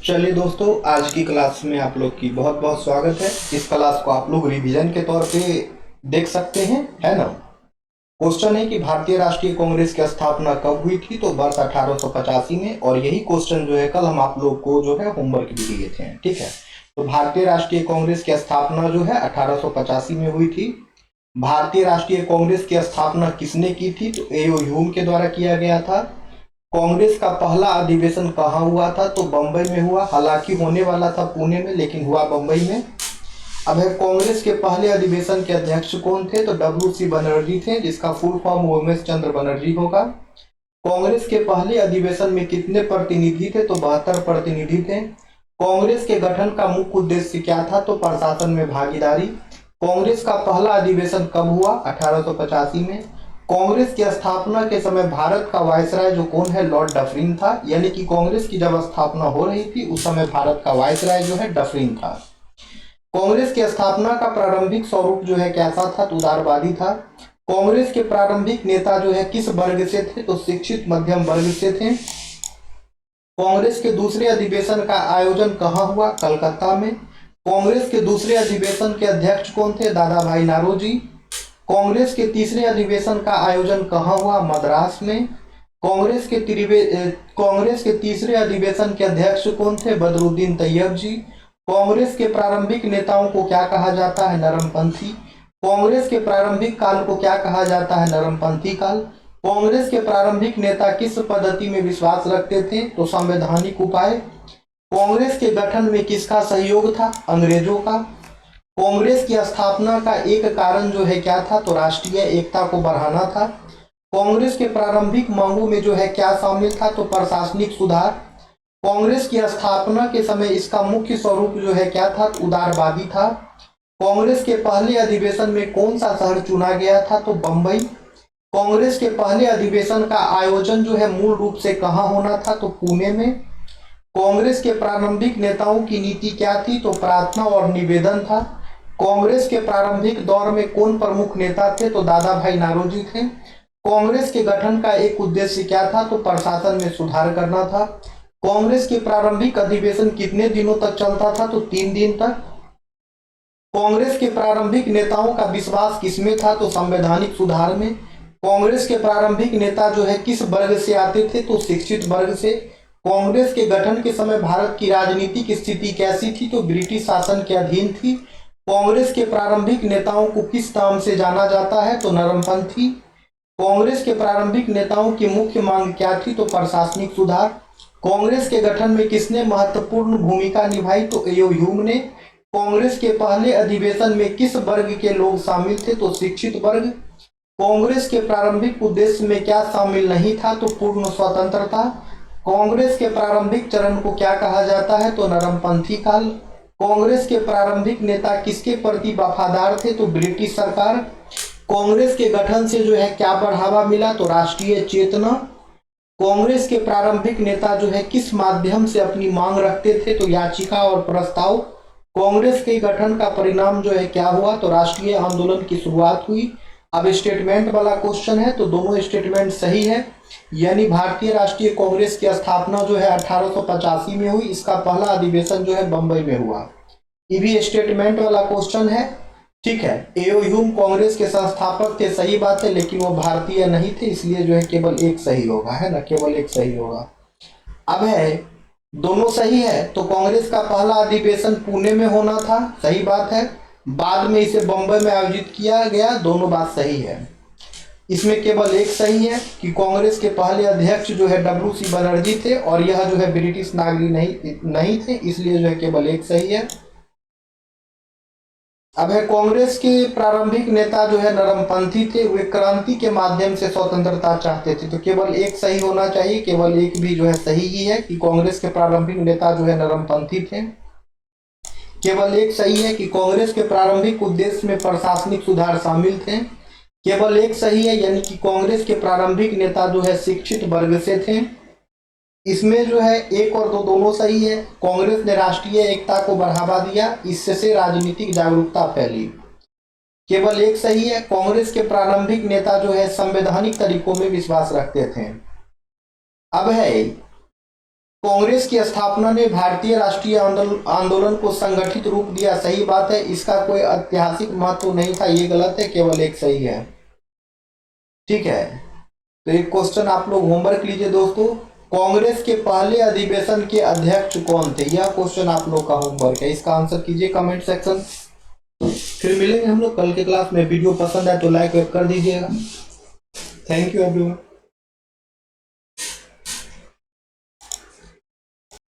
चलिए दोस्तों, आज की क्लास में आप लोग की बहुत बहुत स्वागत है। इस क्लास को आप लोग रिवीजन के तौर पे देख सकते हैं, है ना। क्वेश्चन है कि भारतीय राष्ट्रीय कांग्रेस की स्थापना कब हुई थी, तो वर्ष 1885 में। और यही क्वेश्चन जो है कल हम आप लोग को जो है होमवर्क भी दिए थे, ठीक है। तो भारतीय राष्ट्रीय कांग्रेस की स्थापना जो है 1885 में हुई थी। भारतीय राष्ट्रीय कांग्रेस की स्थापना किसने की थी, तो एओ ह्यूम के द्वारा किया गया था। कांग्रेस का पहला अधिवेशन कहाँ हुआ था, तो बंबई में हुआ। हालांकि होने वाला था पुणे में, लेकिन हुआ बंबई में। अब है कांग्रेस के पहले अधिवेशन के अध्यक्ष कौन थे, तो डब्ल्यू सी बनर्जी थे, जिसका फुल फॉर्म उमेश चंद्र बनर्जी होगा। कांग्रेस के पहले अधिवेशन में कितने प्रतिनिधि थे, तो 72 प्रतिनिधि थे। कांग्रेस के गठन का मुख्य उद्देश्य क्या था, तो प्रशासन में भागीदारी। कांग्रेस का पहला अधिवेशन कब हुआ, 1885 में। कांग्रेस की स्थापना के समय भारत का वायसराय जो कौन है, लॉर्ड डफरिन था। यानी कि कांग्रेस की जब स्थापना हो रही थी उस समय भारत का वायसराय जो है डफरिन था। कांग्रेस की स्थापना का प्रारंभिक स्वरूप जो है कैसा था, तो उदारवादी था। कांग्रेस के प्रारंभिक नेता जो है किस वर्ग से थे, तो शिक्षित मध्यम वर्ग से थे। कांग्रेस के दूसरे अधिवेशन का आयोजन कहाँ हुआ, कलकत्ता में। कांग्रेस के दूसरे अधिवेशन के अध्यक्ष कौन थे, दादा भाई नारोजी। कांग्रेस के तीसरे अधिवेशन का आयोजन कहाँ हुआ, मद्रास में। कांग्रेस के तीसरे अधिवेशन के अध्यक्ष कौन थे, बदरुद्दीन तैयब जी। कांग्रेस के प्रारंभिक नेताओं को क्या कहा जाता है, नरमपंथी। कांग्रेस के प्रारंभिक काल को क्या कहा जाता है, नरमपंथी काल। कांग्रेस के प्रारंभिक नेता किस पद्धति में विश्वास रखते थे, तो संवैधानिक उपाय। कांग्रेस के गठन में किसका सहयोग था, अंग्रेजों का। कांग्रेस की स्थापना का एक कारण जो है क्या था, तो राष्ट्रीय एकता को बढ़ाना था। कांग्रेस के प्रारंभिक मांगों में जो है क्या शामिल था, तो प्रशासनिक सुधार। कांग्रेस की स्थापना के समय इसका मुख्य स्वरूप जो है क्या था, तो उदारवादी था। कांग्रेस के पहले अधिवेशन में कौन सा शहर चुना गया था, तो बंबई। कांग्रेस के पहले अधिवेशन का आयोजन जो है मूल रूप से कहाँ होना था, तो पुणे में। कांग्रेस के प्रारंभिक नेताओं की नीति क्या थी, तो प्रार्थना और निवेदन था। कांग्रेस के प्रारंभिक दौर में कौन प्रमुख नेता थे, तो दादा भाई नारोजी थे। कांग्रेस के गठन का एक उद्देश्य क्या था, तो प्रशासन में सुधार करना था। कांग्रेस के प्रारंभिक अधिवेशन कितने दिनों तक चलता था, तो 3 दिन तक। कांग्रेस के प्रारंभिक नेताओं का विश्वास किसमें था, तो संवैधानिक सुधार में। कांग्रेस के प्रारंभिक नेता जो है किस वर्ग से आते थे, तो शिक्षित वर्ग से। कांग्रेस के गठन के समय भारत की राजनीतिक स्थिति कैसी थी, तो ब्रिटिश शासन के अधीन थी। कांग्रेस के प्रारंभिक नेताओं को किस नाम से जाना जाता है, तो नरमपंथी। कांग्रेस के प्रारंभिक नेताओं की मुख्य मांग क्या थी, तो प्रशासनिक सुधार। कांग्रेस के गठन में किसने महत्वपूर्ण भूमिका निभाई, तो एओ ह्यूम ने। कांग्रेस के पहले अधिवेशन में किस वर्ग के लोग शामिल थे, तो शिक्षित वर्ग। कांग्रेस के प्रारंभिक उद्देश्य में क्या शामिल नहीं था, तो पूर्ण स्वतंत्रता। कांग्रेस के प्रारंभिक चरण को क्या कहा जाता है, तो नरमपंथी काल। कांग्रेस के प्रारंभिक नेता किसके प्रति वफादार थे, तो ब्रिटिश सरकार। कांग्रेस के गठन से जो है क्या बढ़ावा मिला, तो राष्ट्रीय चेतना। कांग्रेस के प्रारंभिक नेता जो है किस माध्यम से अपनी मांग रखते थे, तो याचिका और प्रस्ताव। कांग्रेस के गठन का परिणाम जो है क्या हुआ, तो राष्ट्रीय आंदोलन की शुरुआत हुई। अब स्टेटमेंट वाला क्वेश्चन है, तो दोनों स्टेटमेंट सही है। यानी भारतीय राष्ट्रीय कांग्रेस की स्थापना जो है 1885 में हुई। इसका पहला अधिवेशन जो है बंबई में हुआ। ये भी स्टेटमेंट वाला क्वेश्चन है, ठीक है। एओ ह्यूम कांग्रेस के संस्थापक थे, सही बात है, लेकिन वो भारतीय नहीं थे, इसलिए जो है केवल एक सही होगा, है ना, केवल एक सही होगा। अब है दोनों सही है, तो कांग्रेस का पहला अधिवेशन पुणे में होना था, सही बात है। बाद में इसे बंबई में आयोजित किया गया, दोनों बात सही है। इसमें केवल एक सही है कि कांग्रेस के पहले अध्यक्ष जो है डब्ल्यू सी बनर्जी थे, और यह जो है ब्रिटिश नागरिक नहीं थे, इसलिए जो है केवल एक सही है। अब है कांग्रेस के प्रारंभिक नेता जो है नरमपंथी थे, वे क्रांति के माध्यम से स्वतंत्रता चाहते थे, तो केवल एक सही होना चाहिए। केवल एक भी जो है सही ही है कि कांग्रेस के प्रारंभिक नेता जो है नरमपंथी थे। केवल एक सही है कि कांग्रेस के प्रारंभिक उद्देश्य में प्रशासनिक सुधार शामिल थे। केवल एक सही है, यानी कि कांग्रेस के प्रारंभिक नेता जो है शिक्षित वर्ग से थे। इसमें जो है एक और दो दोनों सही है। कांग्रेस ने राष्ट्रीय एकता को बढ़ावा दिया, इससे राजनीतिक जागरूकता फैली। केवल एक सही है, कांग्रेस के प्रारंभिक नेता जो है संवैधानिक तरीकों में विश्वास रखते थे। अब है कांग्रेस की स्थापना ने भारतीय राष्ट्रीय आंदोलन को संगठित रूप दिया। सही बात है, इसका कोई ऐतिहासिक महत्व नहीं था, ये गलत है, केवल एक सही है। ठीक है, तो एक क्वेश्चन आप लोग होमवर्क लीजिए दोस्तों, कांग्रेस के पहले अधिवेशन के अध्यक्ष कौन थे? यह क्वेश्चन आप लोग का होमवर्क है, इसका आंसर कीजिए कमेंट सेक्शन। फिर मिलेंगे हम लोग कल के क्लास में। वीडियो पसंद आए तो लाइक कर दीजिएगा। Thank you everyone.